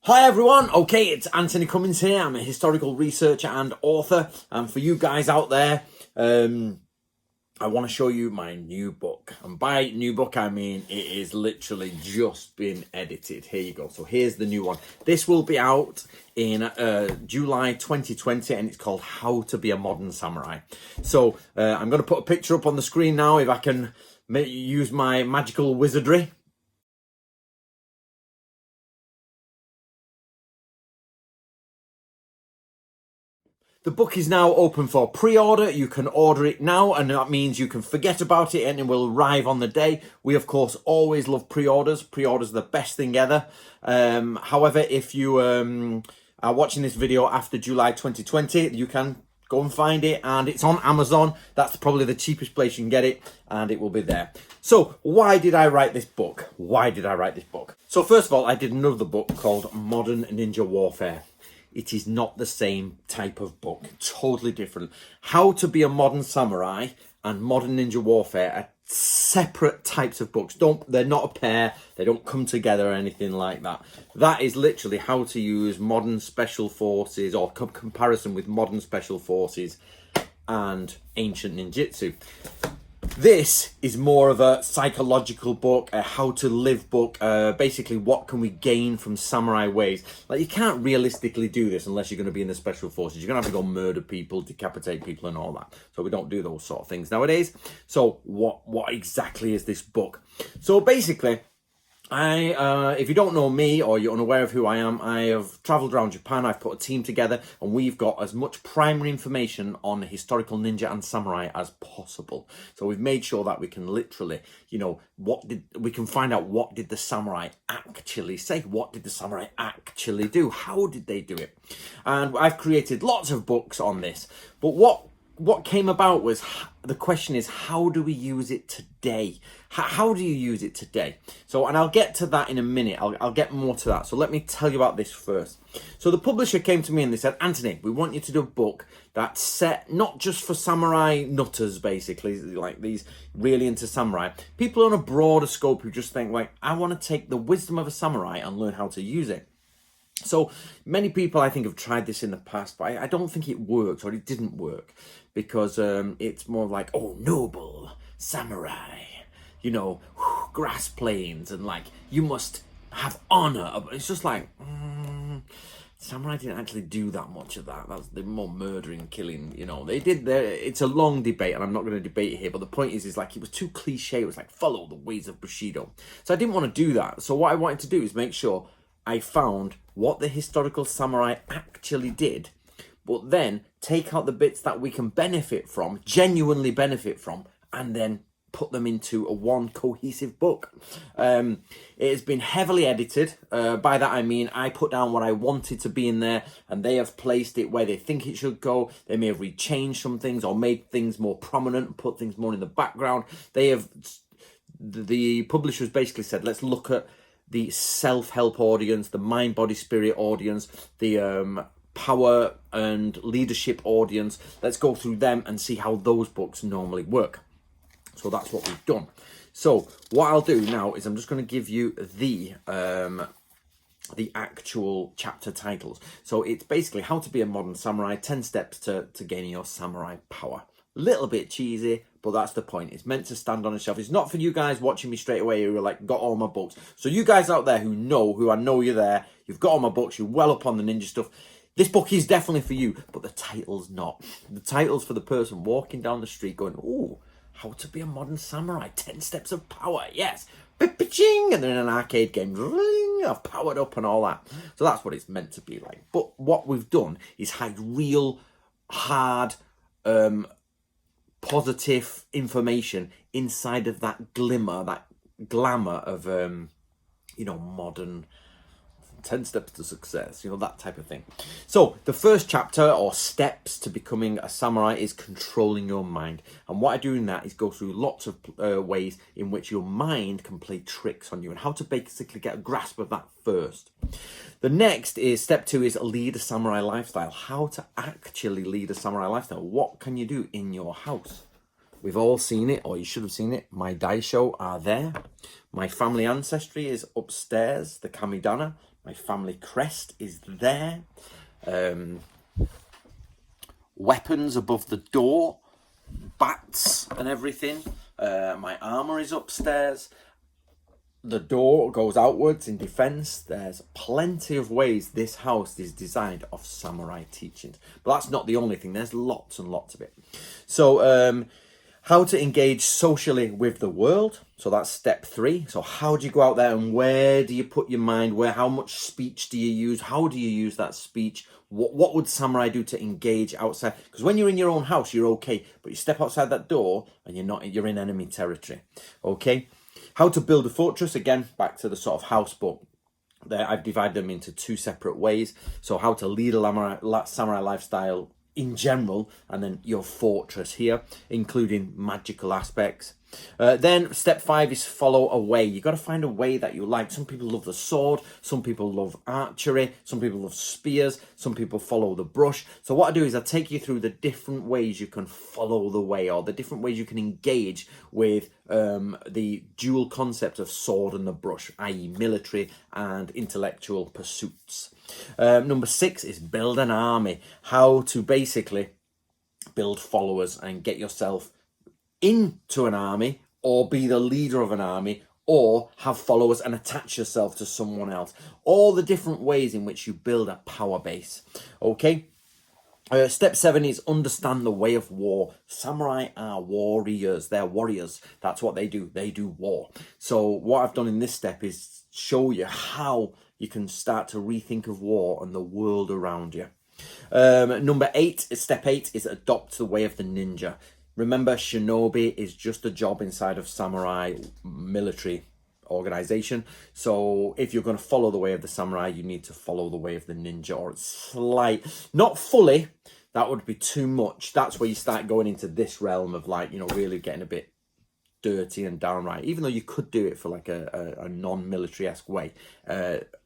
Hi everyone, okay, it's Anthony Cummins here. I'm a historical researcher and author, and for you guys out there, I want to show you my new book. And by new book, I mean it is literally just been edited. Here you go. So here's the new one. This will be out in July 2020, and it's called How to Be a Modern Samurai. So I'm going to put a picture up on the screen now if I can use my magical wizardry. The book is now open for pre-order. You can order it now, and that means you can forget about it and it will arrive on the day. We, of course, always love pre-orders. Pre-orders are the best thing ever. However, if you are watching this video after July 2020, you can go and find it, and it's on Amazon. That's probably the cheapest place you can get it, and it will be there. So why did I write this book? So first of all, I did another book called Modern Ninja Warfare. It is not the same type of book, totally different. How to Be a Modern Samurai and Modern Ninja Warfare are separate types of books. They're not a pair, they don't come together or anything like that. That is literally how to use modern special forces, or comparison with modern special forces and ancient ninjutsu. This is more of a psychological book, a how to live book, basically what can we gain from samurai ways. Like, you can't realistically do this unless you're going to be in the special forces. You're going to have to go murder people, decapitate people and all that. So we don't do those sort of things nowadays. So what exactly is this book? So basically, if you don't know me or you're unaware of who I am, I have travelled around Japan. I've put a team together, and we've got as much primary information on historical ninja and samurai as possible. So we've made sure that we can literally, we can find out what did the samurai actually say? What did the samurai actually do? How did they do it? And I've created lots of books on this. But what came about was, the question is, how do we use it today? How do you use it today? So, and I'll get to that in a minute. I'll get more to that. So let me tell you about this first. So the publisher came to me and they said, Anthony, we want you to do a book that's set not just for samurai nutters, basically, like these really into samurai. People on a broader scope who just think, like, I want to take the wisdom of a samurai and learn how to use it. So many people, I think, have tried this in the past, but I don't think it worked, or it didn't work, because it's more like, oh, noble samurai, grass plains, and like, you must have honor. It's just like, samurai didn't actually do that much of that. They're more murdering, killing, They did it's a long debate, and I'm not going to debate it here, but the point is like, it was too cliche. It was like, follow the ways of Bushido. So I didn't want to do that. So what I wanted to do is make sure I found what the historical samurai actually did, but then take out the bits that we can benefit from, genuinely benefit from, and then put them into a one cohesive book. It has been heavily edited. By that I mean I put down what I wanted to be in there, and they have placed it where they think it should go. They may have rechanged some things or made things more prominent, put things more in the background. The publishers basically said, let's look at the self-help audience, the mind, body, spirit audience, the power and leadership audience. Let's go through them and see how those books normally work. So that's what we've done. So what I'll do now is I'm just going to give you the actual chapter titles. So it's basically How to Be a Modern Samurai, 10 Steps to Gaining Your Samurai Power. Little bit cheesy, but that's the point. It's meant to stand on a shelf. It's not for you guys watching me straight away who are like, got all my books. So you guys out there who I know you're there, you've got all my books, you're well up on the ninja stuff. This book is definitely for you, but the title's not. The title's for the person walking down the street going, oh, How to Be a Modern Samurai, 10 Steps of Power, yes. Ching, and then an arcade game, I've powered up and all that. So that's what it's meant to be like. But what we've done is hide real hard, positive information inside of that glimmer, that glamour of modern 10 steps to success, that type of thing. So the first chapter, or steps to becoming a samurai, is controlling your mind. And what I do in that is go through lots of ways in which your mind can play tricks on you, and how to basically get a grasp of that first. The next is step 2 is lead a samurai lifestyle. How to actually lead a samurai lifestyle. What can you do in your house? We've all seen it, or you should have seen it. My daisho are there. My family ancestry is upstairs, the kamidana. My family crest is there. Weapons above the door, bats and everything. My armor is upstairs. The door goes outwards in defense. There's plenty of ways this house is designed of samurai teachings. But that's not the only thing. There's lots and lots of it. So how to engage socially with the world. So that's step 3. So how do you go out there and where do you put your mind? How much speech do you use? How do you use that speech? What would samurai do to engage outside? Because when you're in your own house, you're okay. But you step outside that door and you're in enemy territory. Okay. How to build a fortress, again, back to the sort of house book. There, I've divided them into 2 separate ways. So how to lead a samurai lifestyle in general, and then your fortress here, including magical aspects. Then step 5 is follow a way. You got to find a way that you like. Some people love the sword, some people love archery, some people love spears, some people follow the brush. So what I do is I take you through the different ways you can follow the way, or the different ways you can engage with the dual concept of sword and the brush, i.e. military and intellectual pursuits. Number 6 is build an army. How to basically build followers and get yourself into an army, or be the leader of an army, or have followers and attach yourself to someone else. All the different ways in which you build a power base. Okay. Step 7 is understand the way of war. Samurai are warriors. They're warriors. That's what they do. They do war. So what I've done in this step is show you how you can start to rethink of war and the world around you. Number 8, step 8 is adopt the way of the ninja. Remember, shinobi is just a job inside of samurai military organization. So if you're going to follow the way of the samurai, you need to follow the way of the ninja, or it's not fully. That would be too much. That's where you start going into this realm of really getting a bit dirty and downright, even though you could do it for like a non-military-esque way.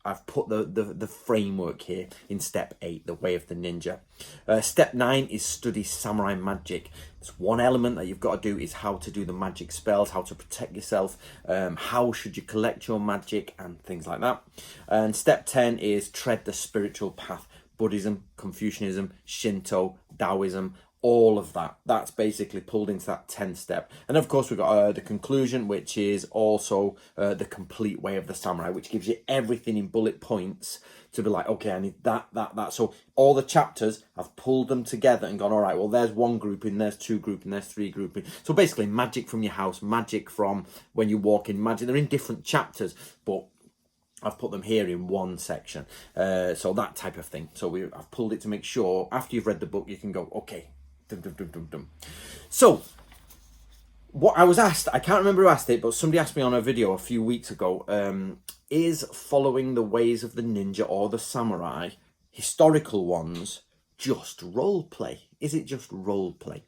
I've put the framework here in step 8, the way of the ninja. Step 9 is study samurai magic. It's one element that you've got to do is how to do the magic spells, how to protect yourself, how should you collect your magic and things like that. And step 10 is tread the spiritual path. Buddhism, Confucianism, Shinto, Taoism, all of that. That's basically pulled into that 10th step. And of course, we've got the conclusion, which is also the complete way of the samurai, which gives you everything in bullet points to be like, okay, I need that. So all the chapters, I've pulled them together and gone, all right, well, there's 1 grouping, there's 2 grouping, there's 3 grouping. So basically magic from your house, magic from when you walk in, magic. They're in different chapters, but I've put them here in one section. So that type of thing. So I've pulled it to make sure after you've read the book, you can go, okay, dum, dum, dum, dum, dum. So what I was asked, I can't remember who asked it, but somebody asked me on a video a few weeks ago, is following the ways of the ninja or the samurai, historical ones, just role play? Is it just role play?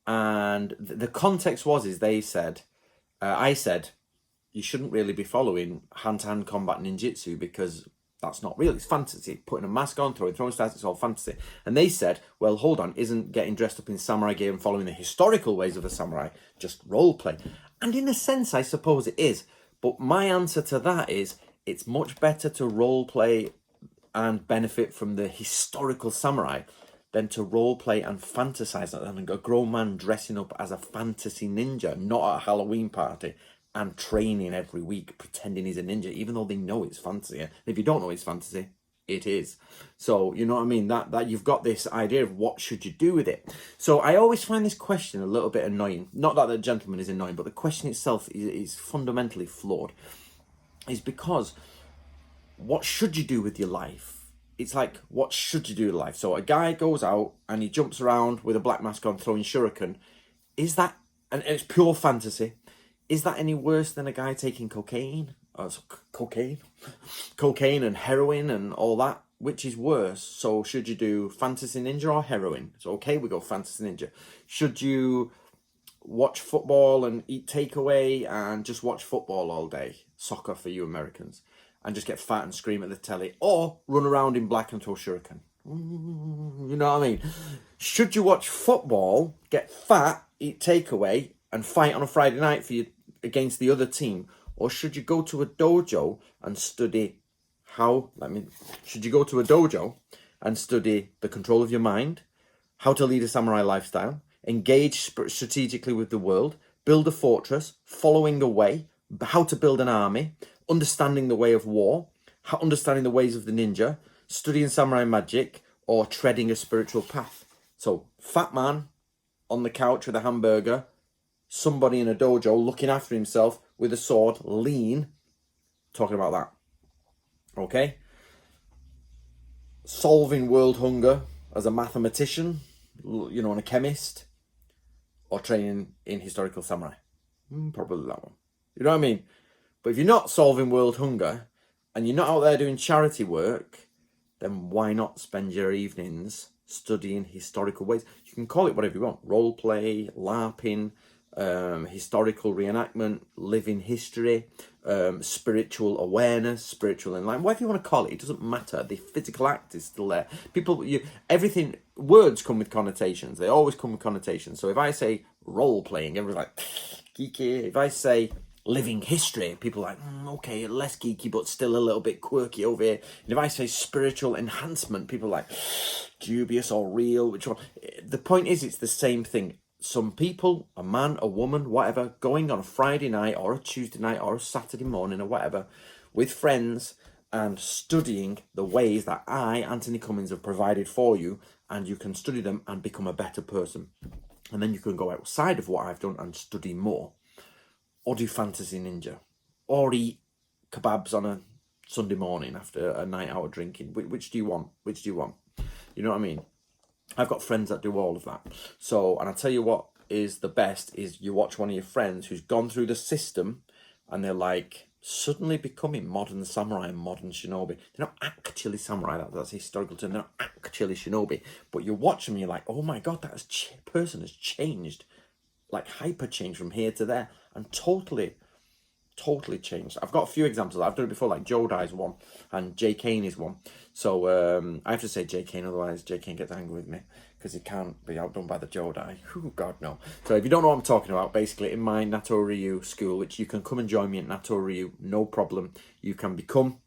And the context is they said, I said, you shouldn't really be following hand-to-hand combat ninjutsu because that's not real. It's fantasy. Putting a mask on, throwing stars, it's all fantasy. And they said, well, hold on, isn't getting dressed up in samurai gear and following the historical ways of the samurai just role play? And in a sense, I suppose it is. But my answer to that is, it's much better to role play and benefit from the historical samurai than to role play and fantasize and a grown man dressing up as a fantasy ninja, not at a Halloween party, and training every week, pretending he's a ninja, even though they know it's fantasy. And if you don't know it's fantasy, it is. So, you know what I mean? That you've got this idea of what should you do with it. So I always find this question a little bit annoying. Not that the gentleman is annoying, but the question itself is fundamentally flawed. Is because what should you do with your life? It's like, what should you do with life? So a guy goes out and he jumps around with a black mask on throwing shuriken. Is that, and it's pure fantasy, is that any worse than a guy taking cocaine? Cocaine and heroin and all that? Which is worse? So should you do fantasy ninja or heroin? So okay, we go fantasy ninja. Should you watch football and eat takeaway and just watch football all day? Soccer for you Americans. And just get fat and scream at the telly. Or run around in black and throw shuriken. You know what I mean? Should you watch football, get fat, eat takeaway, and fight on a Friday night against the other team? Or should you go to a dojo and study should you go to a dojo and study the control of your mind, how to lead a samurai lifestyle, engage strategically with the world, build a fortress, following a way, how to build an army, understanding the way of war, understanding the ways of the ninja, studying samurai magic, or treading a spiritual path. So, fat man on the couch with a hamburger, somebody in a dojo looking after himself with a sword, lean, talking about that. Okay? Solving world hunger as a mathematician, you know, and a chemist, or training in historical samurai. Probably that one. You know what I mean? But if you're not solving world hunger and you're not out there doing charity work, then why not spend your evenings studying historical ways? You can call it whatever you want. Role play, LARPing, historical reenactment, living history, spiritual awareness, spiritual enlightenment, whatever you want to call it. It doesn't matter. The physical act is still there. Everything, words come with connotations. They always come with connotations. So if I say role playing, everyone's like, geeky. If I say living history, people are like, okay, less geeky, but still a little bit quirky over here. And if I say spiritual enhancement, people are like, dubious or real, which one? The point is, it's the same thing. Some people, a man, a woman, whatever, going on a Friday night or a Tuesday night or a Saturday morning or whatever with friends and studying the ways that I, Anthony Cummins, have provided for you, and you can study them and become a better person. And then you can go outside of what I've done and study more, or do fantasy ninja, or eat kebabs on a Sunday morning after a night out of drinking. Which do you want? Which do you want? You know what I mean? I've got friends that do all of that. So, and I tell you what is the best is you watch one of your friends who's gone through the system and they're like suddenly becoming modern samurai and modern shinobi. They're not actually samurai, that's a historical term. They're not actually shinobi. But you watch them and you're like, oh my God, that person has changed. Like hyper changed from here to there and totally changed. I've got a few examples. I've done it before, like Jodai's one and Jay Kane is one. So I have to say Jay Kane, otherwise Jay Kane gets angry with me because he can't be outdone by the Jodai. Oh God, no. So if you don't know what I'm talking about, basically in my Nato Ryu school, which you can come and join me at Nato Ryu, no problem. You can become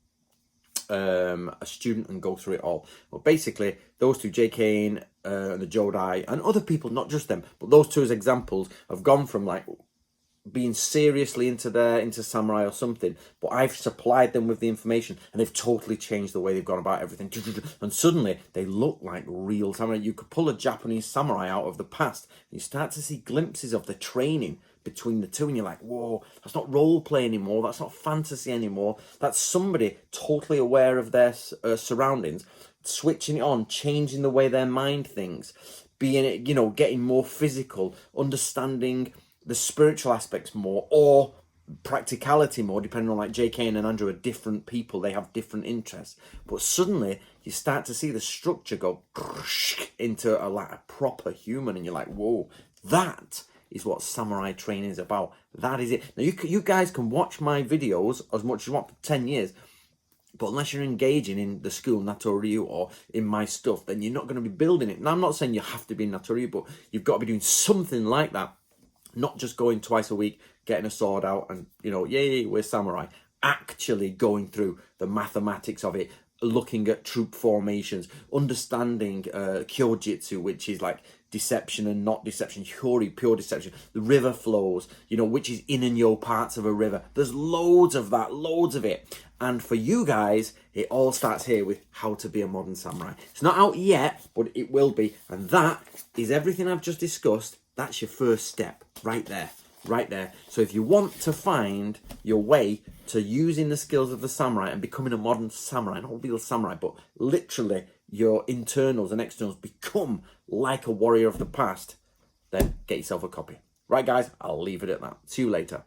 a student and go through it all. But basically, those two, Jay Kane and the Jodai, and other people, not just them, but those two as examples, have gone from like being seriously into samurai or something, but I've supplied them with the information and they've totally changed the way they've gone about everything, and suddenly they look like real samurai. You could pull a Japanese samurai out of the past and you start to see glimpses of the training between the two, and you're like, whoa, that's not role play anymore, that's not fantasy anymore, that's somebody totally aware of their surroundings, switching it on, changing the way their mind thinks, being, you know, getting more physical, understanding the spiritual aspects more, or practicality more, depending on, like JK and Andrew are different people, they have different interests. But suddenly you start to see the structure go into a proper human, and you're like, whoa, that is what samurai training is about. That is it. Now you guys can watch my videos as much as you want for 10 years, but unless you're engaging in the school Nato Ryu or in my stuff, then you're not going to be building it. Now, I'm not saying you have to be in Nato Ryu, but you've got to be doing something like that. Not just going twice a week, getting a sword out and, you know, yay, we're samurai. Actually going through the mathematics of it, looking at troop formations, understanding kyojitsu, which is like deception and not deception, hyori, pure deception, the river flows, you know, which is in and yo parts of a river. There's loads of that, loads of it. And for you guys, it all starts here with how to be a modern samurai. It's not out yet, but it will be. And that is everything I've just discussed. That's your first step right there, right there. So if you want to find your way to using the skills of the samurai and becoming a modern samurai, not a real samurai, but literally your internals and externals become like a warrior of the past, then get yourself a copy. Right, guys, I'll leave it at that. See you later.